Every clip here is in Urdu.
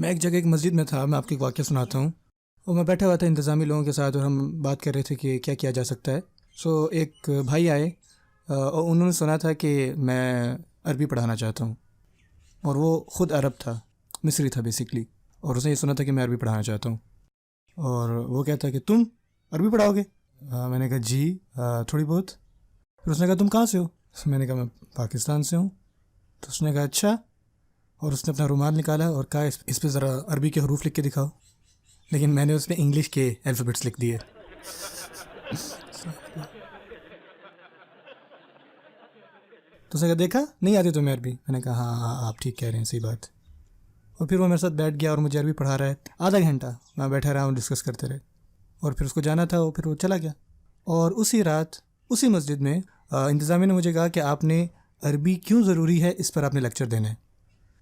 میں ایک جگہ ایک مسجد میں تھا. میں آپ کو ایک واقعہ سناتا ہوں. اور میں بیٹھا ہوا تھا انتظامی لوگوں کے ساتھ اور ہم بات کر رہے تھے کہ کیا کیا جا سکتا ہے. ایک بھائی آئے اور انہوں نے سنا تھا کہ میں عربی پڑھانا چاہتا ہوں. اور وہ خود عرب تھا, مصری تھا بیسکلی, اور اس نے یہ سنا تھا کہ میں عربی پڑھانا چاہتا ہوں. اور وہ کہتا ہے کہ تم عربی پڑھاؤ گے؟ میں نے کہا جی تھوڑی بہت. پھر اس نے کہا تم کہاں سے ہو؟ میں نے کہا میں پاکستان سے ہوں. تو اس نے کہا اچھا. اور اس نے اپنا رومال نکالا اور کہا اس پہ ذرا عربی کے حروف لکھ کے دکھاؤ. لیکن میں نے اس میں انگلش کے الفابیٹس لکھ دیے. تو اس نے کہا دیکھا نہیں آتی تمہیں عربی؟ میں نے کہا ہاں آپ ٹھیک کہہ رہے ہیں, صحیح بات. اور پھر وہ میرے ساتھ بیٹھ گیا اور مجھے عربی پڑھا رہا ہے. آدھا گھنٹہ میں بیٹھا رہا ہوں, ڈسکس کرتے رہے. اور پھر اس کو جانا تھا, پھر وہ چلا گیا. اور اسی رات اسی مسجد میں انتظامیہ نے مجھے کہا کہ آپ نے عربی کیوں ضروری ہے اس پر آپ نے لیکچر دینا ہے.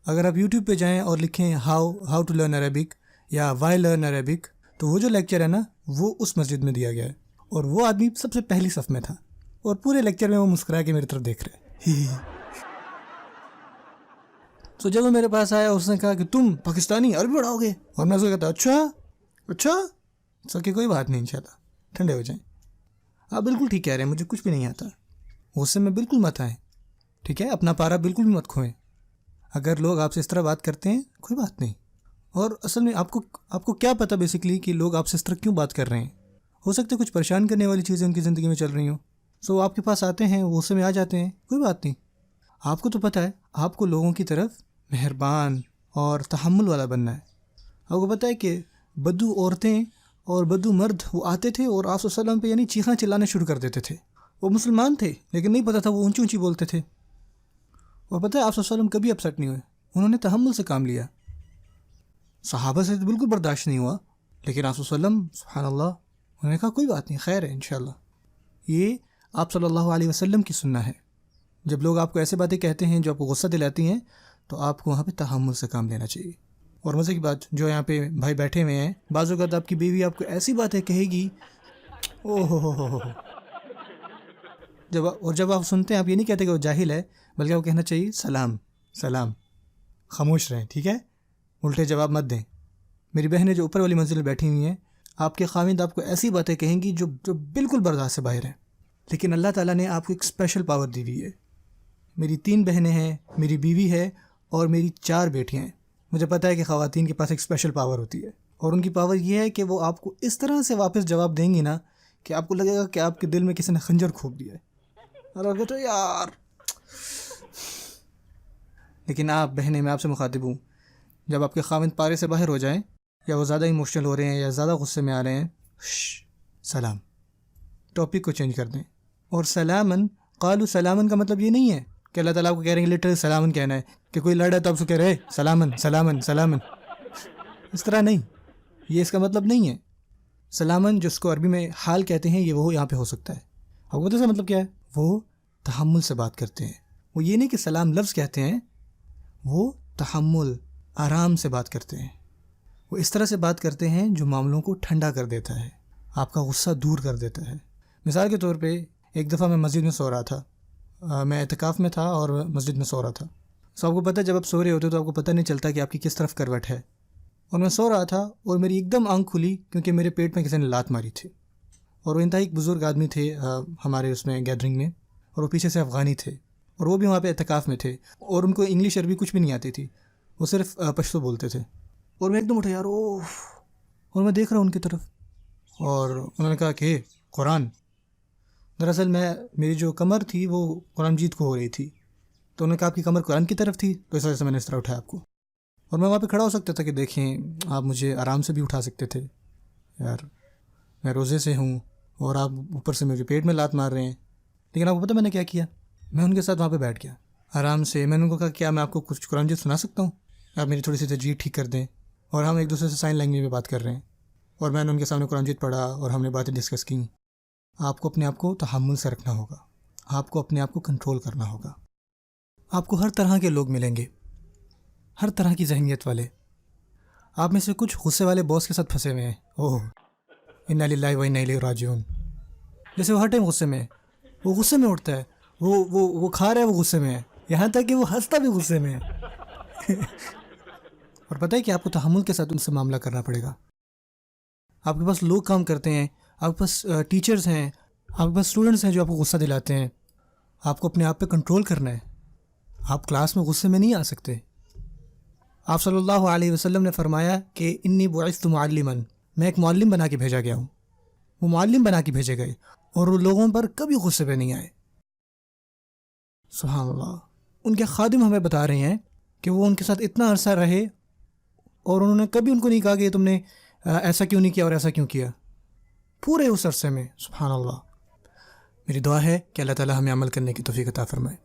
اگر آپ یوٹیوب پہ جائیں اور لکھیں ہاؤ ٹو لرن عربک یا وائی لرن عربک, تو وہ جو لیکچر ہے نا وہ اس مسجد میں دیا گیا ہے. اور وہ آدمی سب سے پہلی صف میں تھا اور پورے لیکچر میں وہ مسکرا کے میری طرف دیکھ رہے. تو جب وہ میرے پاس آیا اس نے کہا کہ تم پاکستانی عربی پڑھاؤ گے؟ اور میں اس کو کہتا اچھا سر کہ کوئی بات نہیں, انشاءاللہ ٹھنڈے ہو جائیں. آپ بالکل ٹھیک کہہ رہے ہیں, مجھے کچھ بھی نہیں آتا. غصے میں بالکل مت آئیں, ٹھیک ہے؟ اپنا پارا بالکل بھی مت کھوئیں. اگر لوگ آپ سے اس طرح بات کرتے ہیں کوئی بات نہیں. اور اصل میں آپ کو کیا پتہ بیسکلی کہ لوگ آپ سے اس طرح کیوں بات کر رہے ہیں. ہو سکتا ہے کچھ پریشان کرنے والی چیزیں ان کی زندگی میں چل رہی ہوں. سو آپ کے پاس آتے ہیں, وہ غصے میں آ جاتے ہیں, کوئی بات نہیں. آپ کو تو پتہ ہے آپ کو لوگوں کی طرف مہربان اور تحمل والا بننا ہے. آپ کو پتہ ہے کہ بدو عورتیں اور بدو مرد وہ آتے تھے اور آپ صلی اللہ علیہ وسلم پہ یعنی چیخنا چلانے شروع کر دیتے تھے. وہ مسلمان تھے لیکن نہیں پتہ تھا, وہ اونچی بولتے تھے. اور پتہ ہے آپ صلی اللہ علیہ وسلم کبھی اپسٹ نہیں ہوئے, انہوں نے تحمل سے کام لیا. صحابہ سے تو بالکل برداشت نہیں ہوا, لیکن آپ صلی اللہ علیہ وسلم سبحان اللہ انہوں نے کہا کوئی بات نہیں, خیر ہے انشاءاللہ. یہ آپ صلی اللہ علیہ وسلم کی سنت ہے. جب لوگ آپ کو ایسے باتیں کہتے ہیں جو آپ کو غصہ دلاتی ہیں تو آپ کو وہاں پہ تحمل سے کام لینا چاہیے. اور مزے کی بات, جو یہاں پہ بھائی بیٹھے ہوئے ہیں, بعض اوقات آپ کی بیوی آپ کو ایسی باتیں کہے گی او ہو. جب آپ سنتے ہیں آپ یہ نہیں کہتے کہ وہ جاہل ہے, بلکہ آپ کو کہنا چاہیے سلام, خاموش رہیں, ٹھیک ہے, الٹے جواب مت دیں. میری بہنیں جو اوپر والی منزل میں بیٹھی ہوئی ہیں, آپ کے خاوند آپ کو ایسی باتیں کہیں گی جو بالکل برداشت سے باہر ہیں. لیکن اللہ تعالیٰ نے آپ کو ایک اسپیشل پاور دی ہوئی ہے. میری 3 بہنیں ہیں, میری بیوی ہے اور میری 4 بیٹیاں ہیں. مجھے پتہ ہے کہ خواتین کے پاس ایک اسپیشل پاور ہوتی ہے, اور ان کی پاور یہ ہے کہ وہ آپ کو اس طرح سے واپس جواب دیں گی نا کہ آپ کو لگے گا کہ آپ کے دل میں کسی نے خنجر کھوپ دیا ہے. اور آپ کہتے ہو یار. لیکن آپ بہنیں, میں آپ سے مخاطب ہوں, جب آپ کے خاوند پارے سے باہر ہو جائیں یا وہ زیادہ ایموشنل ہو رہے ہیں یا زیادہ غصے میں آ رہے ہیں, سلام, ٹاپک کو چینج کر دیں. اور سلامن قالوا سلامن کا مطلب یہ نہیں ہے کہ اللہ تعالیٰ کو کہہ رہے ہیں لٹرل سلامن کہنا ہے, کہ کوئی لڑ ہے تو آپ سے کہہ رہے سلامن. اس طرح نہیں, یہ اس کا مطلب نہیں ہے. سلامن جس کو عربی میں حال کہتے ہیں, یہ وہ یہاں پہ ہو سکتا ہے. آپ کو پتہ ہے مطلب کیا ہے؟ وہ تحمل سے بات کرتے ہیں. وہ یہ نہیں کہ سلام لفظ کہتے ہیں, وہ تحمل آرام سے بات کرتے ہیں. وہ اس طرح سے بات کرتے ہیں جو معاملوں کو ٹھنڈا کر دیتا ہے, آپ کا غصہ دور کر دیتا ہے. مثال کے طور پہ ایک دفعہ میں مسجد میں سو رہا تھا. میں اعتکاف میں تھا اور مسجد میں سو رہا تھا. آپ کو پتہ ہے جب آپ سو رہے ہوتے تو آپ کو پتہ نہیں چلتا کہ آپ کی کس طرف کروٹ ہے. اور میں سو رہا تھا اور میری ایک دم آنکھ کھلی کیونکہ میرے پیٹ میں کسی نے لات ماری تھی. اور وہ انتہائی بزرگ آدمی تھے ہمارے اس میں گیدرنگ میں, اور وہ پیچھے سے افغانی تھے, اور وہ بھی وہاں پہ اعتکاف میں تھے, اور ان کو انگلش عربی کچھ بھی نہیں آتی تھی, وہ صرف پشتو بولتے تھے. اور میں ایک دم اٹھا یار اور میں دیکھ رہا ہوں ان کی طرف, اور انہوں نے کہا کہ قرآن. دراصل میری جو کمر تھی وہ قرآن مجید کو ہو رہی تھی, تو انہوں نے کہا آپ کی کمر قرآن کی طرف تھی, تو اس وجہ سے میں نے اس طرح اٹھایا آپ کو. اور میں وہاں پہ کھڑا ہو سکتا تھا کہ دیکھیں آپ مجھے آرام سے بھی اٹھا سکتے تھے, یار میں روزے سے ہوں اور آپ اوپر سے میرے پیٹ میں لات مار رہے ہیں. لیکن آپ کو پتہ میں نے کیا کیا؟ میں ان کے ساتھ وہاں پہ بیٹھ گیا آرام سے. میں نے ان کو کہا کیا میں آپ کو کچھ قرآن مجید سنا سکتا ہوں؟ آپ میری تھوڑی سی تجوید ٹھیک کر دیں. اور ہم ایک دوسرے سے سائن لینگویج میں بات کر رہے ہیں, اور میں نے ان کے سامنے قرآن مجید پڑھا اور ہم نے باتیں ڈسکس کیں. آپ کو اپنے آپ کو تحمل سے رکھنا ہوگا, آپ کو اپنے آپ کو کنٹرول کرنا ہوگا. آپ کو ہر طرح کے لوگ ملیں گے, ہر طرح کی ذہنیت والے. آپ میں سے کچھ غصے والے باس کے ساتھ پھنسے ہوئے ہیں, انا للہ و انا الیہ راجعون. جیسے وہ ہر ٹائم غصے میں ہے, وہ غصے میں اٹھتا ہے, وہ کھا رہا ہے, وہ غصے میں ہے, یہاں تک کہ وہ ہنستا بھی غصے میں ہے. اور پتہ ہے کہ آپ کو تحمل کے ساتھ ان سے معاملہ کرنا پڑے گا. آپ کے پاس لوگ کام کرتے ہیں، آپ کے پاس ٹیچرز ہیں، آپ کے پاس اسٹوڈنٹس ہیں جو آپ کو غصہ دلاتے ہیں. آپ کو اپنے آپ پہ کنٹرول کرنا ہے. آپ کلاس میں غصے میں نہیں آ سکتے. آپ صلی اللہ علیہ وسلم نے فرمایا کہ انی بعثت معلما، میں ایک معلم بنا کے بھیجا گیا ہوں. وہ معلم بنا کے بھیجے گئے اور وہ لوگوں پر کبھی غصے پہ نہیں آئے. سبحان اللہ. ان کے خادم ہمیں بتا رہے ہیں کہ وہ ان کے ساتھ اتنا عرصہ رہے اور انہوں نے کبھی ان کو نہیں کہا کہ تم نے ایسا کیوں نہیں کیا اور ایسا کیوں کیا، پورے اس عرصے میں. سبحان اللہ. میری دعا ہے کہ اللہ تعالی ہمیں عمل کرنے کی توفیق عطا فرمائے.